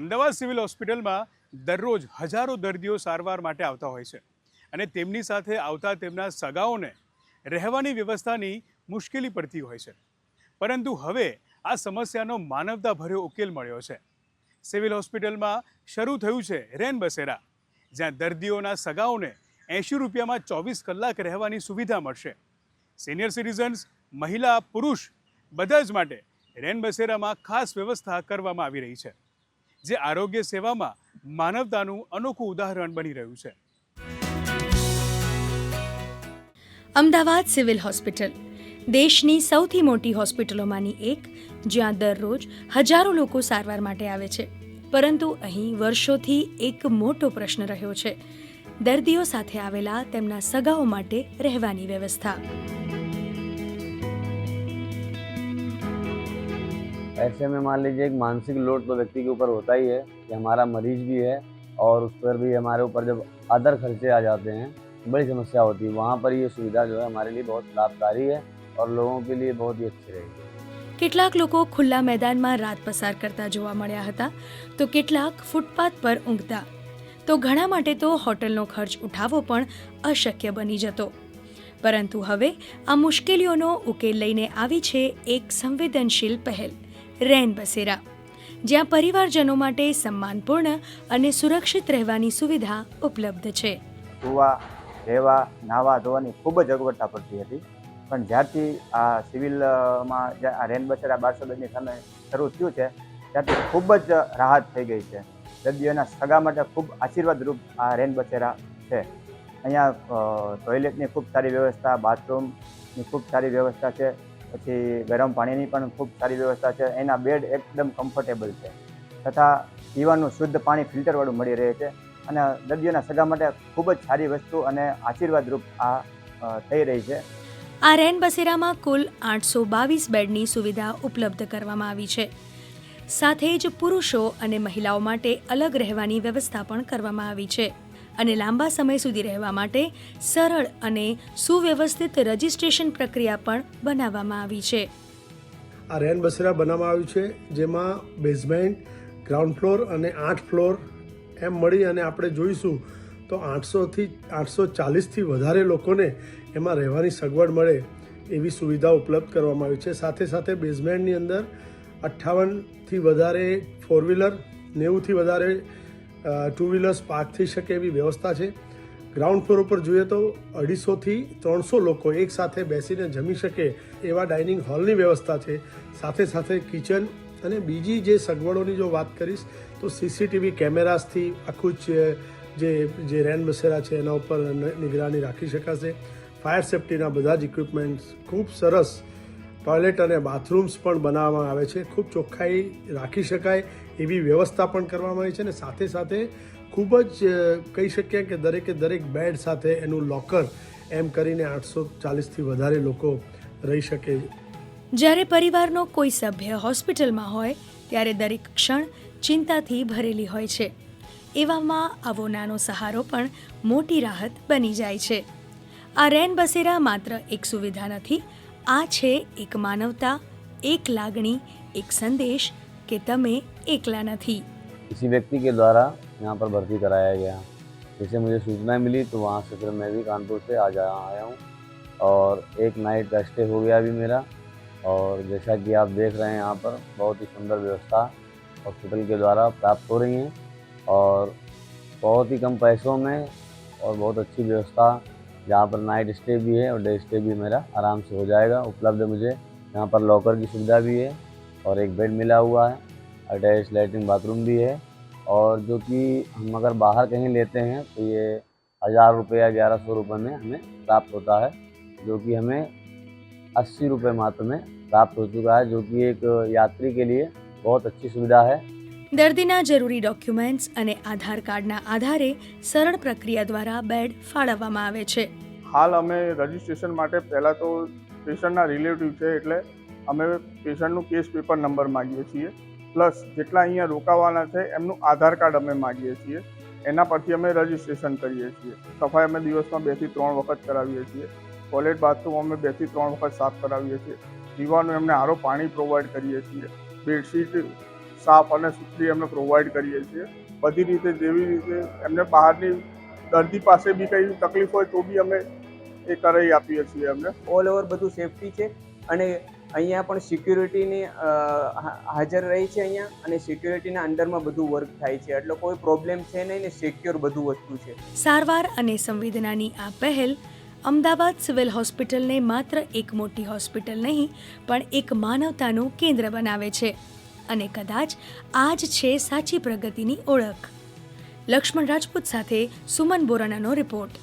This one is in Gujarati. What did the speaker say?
અમદાવાદ સિવિલ હોસ્પિટલમાં દરરોજ હજારો દર્દીઓ સારવાર માટે આવતા હોય છે અને તેમની સાથે આવતા તેમના સગાઓને રહેવાની વ્યવસ્થાની મુશ્કેલી પડતી હોય છે, પરંતુ હવે આ સમસ્યાનો માનવતાભર્યો ઉકેલ મળ્યો છે। સિવિલ હોસ્પિટલમાં શરૂ થયું છે રેન બસેરા, જ્યાં દર્દીઓના સગાઓને 80 રૂપિયામાં 24 કલાક રહેવાની સુવિધા મળશે। સિનિયર સિટીઝન્સ, મહિલા, પુરુષ બધા જ માટે રેન બસેરામાં ખાસ વ્યવસ્થા કરવામાં આવી રહી છે, જે આરોગ્ય સેવામાં માનવતાનું અનોખું ઉદાહરણ બની રહ્યું છે। અમદાવાદ સિવિલ હોસ્પિટલ દેશની સૌથી મોટી હોસ્પિટલોમાંની એક, જ્યાં દરરોજ હજારો લોકો સારવાર માટે આવે છે, પરંતુ અહીં વર્ષોથી એક મોટો પ્રશ્ન રહ્યો છે: દર્દીઓ સાથે આવેલા તેમના સગાઓ માટે રહેવાની વ્યવસ્થા। ऐसे में मान लीजिए एक मानसिक लोड तो व्यक्ति के ऊपर होता ही है कि हमारा मरीज भी है और उस पर भी हमारे ऊपर जब अदर खर्चे आ जाते हैं बड़ी समस्या होती है। वहाँ पर ये सुविधा जो है हमारे लिए बहुत लाभकारी है और लोगों के लिए बहुत ही अच्छी रहेगी। કેટલાક લોકો ખુલ્લા મેદાનમાં રાત પસાર કરતા જોવા મળ્યા હતા, તો કેટલાક ફૂટપાથ પર ઊંઘતા, તો ઘણા માટે તો હોટલનો ખર્ચ ઉઠાવવો પણ અશક્ય બની જતો। પરંતુ હવે આ મુશ્કેલીઓનો ઉકેલ લઈને આવી છે એક સંવેદનશીલ પહેલ, રેન બસેરા, જ્યાં પરિવારજનો માટે સન્માનપૂર્ણ અને સુરક્ષિત રહેવાની સુવિધા ઉપલબ્ધ છે। સુવા, રહેવા, નાહવા ધોવાની ખૂબ જ અગવડતા પડતી હતી, પણ જ્યારથી આ સિવિલમાં આ રેન બસેરા 1200 બેડની સામે શરૂ થયું છે, ત્યારથી ખૂબ જ રાહત થઈ ગઈ છે। દર્દીઓના સગા માટે ખૂબ આશીર્વાદરૂપ આ રેન બસેરા છે। અહીંયા ટોયલેટની ખૂબ સારી વ્યવસ્થા, બાથરૂમની ખૂબ સારી વ્યવસ્થા છે, પછી ગરમ પાણીની પણ ખૂબ સારી વ્યવસ્થા છે। એના બેડ એકદમ કમ્ફર્ટેબલ છે, તથા પીવાનું શુદ્ધ પાણી ફિલ્ટરવાળું મળી રહે છે, અને દર્દીઓના સગા માટે ખૂબ જ સારી વસ્તુ અને આશીર્વાદરૂપ આ થઈ રહી છે। આ રેન બસેરામાં કુલ 822 બેડની સુવિધા ઉપલબ્ધ કરવામાં આવી છે। સાથે જ પુરુષો અને મહિલાઓ માટે અલગ રહેવાની વ્યવસ્થા પણ કરવામાં આવી છે, અને લાંબા સમય સુધી રહેવા માટે સરળ અને સુવ્યવસ્થિત રજિસ્ટ્રેશન પ્રક્રિયા પણ બનાવવામાં આવી છે। આ રેન બસેરા બનાવવામાં આવ્યું છે, જેમાં બેઝમેન્ટ, ગ્રાઉન્ડ ફ્લોર અને 8 ફ્લોર એમ મળી, અને આપણે જોઈશું તો 800થી 840થી વધારે લોકોને એમાં રહેવાની સગવડ મળે એવી સુવિધા ઉપલબ્ધ કરવામાં આવી છે। સાથે સાથે બેઝમેન્ટની અંદર 58થી વધારે 4 વ્હીલર, 90થી વધારે 2 વ્હીલર્સ પાર્ક થઈ શકે એવી વ્યવસ્થા છે। ગ્રાઉન્ડ ફ્લોર ઉપર જોઈએ તો 250થી 300 લોકો એક સાથે બેસીને જમી શકે એવા ડાઇનિંગ હોલની વ્યવસ્થા છે। સાથે સાથે કિચન અને બીજી જે સગવડોની જો વાત કરીશ તો સીસીટીવી કેમેરાસથી આખું જે રેન બસેરા છે એના ઉપર નિગરાની રાખી શકાશે। ફાયર સેફ્ટીના બધા જ ઇક્વિપમેન્ટ્સ, ખૂબ સરસ ટોયલેટ અને બાથરૂમ્સ પણ બનાવવામાં આવે છે, ખૂબ ચોખ્ખાઈ રાખી શકાય એવી વ્યવસ્થા પણ કરવામાં આવી છે, અને સાથે સાથે ખૂબ જ કહી શકીએ કે દરેક બેડ સાથે એનું લોકર, એમ કરીને 840થી વધારે લોકો રહી શકે। જ્યારે પરિવારનો કોઈ સભ્ય હોસ્પિટલમાં હોય ત્યારે દરેક ક્ષણ ચિંતાથી ભરેલી હોય છે। એવામાં આવો નાનો સહારો પણ મોટી રાહત બની જાય છે। આ રેન બસેરા માત્ર એક સુવિધા નથી, આ છે એક માનવતા, એક લાગણી, એક સંદેશ કે તમે એકલા નથી। किसी व्यक्ति के द्वारा यहाँ पर भर्ती कराया गया, जैसे मुझे सूचना मिली तो वहाँ से फिर मैं भी कानपुर से आया हूँ और एक नाइट का स्टे हो गया अभी मेरा। और जैसा कि आप देख रहे हैं यहाँ पर बहुत ही सुंदर व्यवस्था हॉस्पिटल के द्वारा प्राप्त हो रही हैं और बहुत ही कम पैसों में और बहुत अच्छी व्यवस्था, जहाँ पर नाइट स्टे भी है और डे स्टे भी मेरा आराम से हो जाएगा उपलब्ध। मुझे यहाँ पर लॉकर की सुविधा भी है और एक बेड मिला हुआ है, अटैच लैट्रिन बाथरूम भी है, और जो कि हम अगर बाहर कहीं लेते हैं तो ये 1000 रुपये या 1100 रुपये में हमें प्राप्त होता है, जो कि हमें 80 रुपये मात्र में प्राप्त हो चुका है, जो कि एक यात्री के लिए बहुत अच्छी सुविधा है। દર્દીના જરૂરી ડોક્યુમેન્ટ્સ અને આધાર કાર્ડના આધારે સરળ પ્રક્રિયા દ્વારા બેડ ફાળવવામાં આવે છે। હાલ અમે રજિસ્ટ્રેશન માટે પહેલાં તો પેશન્ટના રિલેટિવ છે, એટલે અમે પેશન્ટનું કેસ પેપર નંબર માગીએ છીએ, પ્લસ જેટલા અહીંયા રોકાવાના છે એમનું આધાર કાર્ડ અમે માગીએ છીએ, એના પરથી અમે રજિસ્ટ્રેશન કરીએ છીએ। સફાઈ અમે દિવસમાં 2 થી 3 વખત કરાવીએ છીએ। ટોયલેટ બાથરૂમ અમે 2 થી 3 વખત સાફ કરાવીએ છીએ। પીવાનું એમને આરો પાણી પ્રોવાઈડ કરીએ છીએ। બેડશીટ સાફ અને સુથરી અમે પ્રોવાઈડ કરીએ છીએ. બધી રીતે જેવી રીતે એમને બહારની દર્દી પાસે બી કંઈ તકલીફ હોય તો બી અમે એ કરાવી આપીએ છીએ. અમને ઓલ ઓવર બધું સેફટી છે અને અહીંયા પણ સિક્યુરિટીની હાજર રહી છે અહીંયા, અને સિક્યુરિટીના અંડરમાં બધું વર્ક થાય છે, એટલે કોઈ પ્રોબ્લેમ છે નહીં ને સિક્યોર બધું વસ્તુ છે. સારવાર અને સંવેદનાની આ પહેલ અમદાવાદ સિવિલ હોસ્પિટલને માત્ર એક મોટી હોસ્પિટલ નહીં પણ એક માનવતાનું કેન્દ્ર બનાવે છે, અને કદાચ આ જ છે સાચી પ્રગતિની ઓળખ. લક્ષ્મણ રાજપૂત સાથે સુમન બોરાણાનો રિપોર્ટ.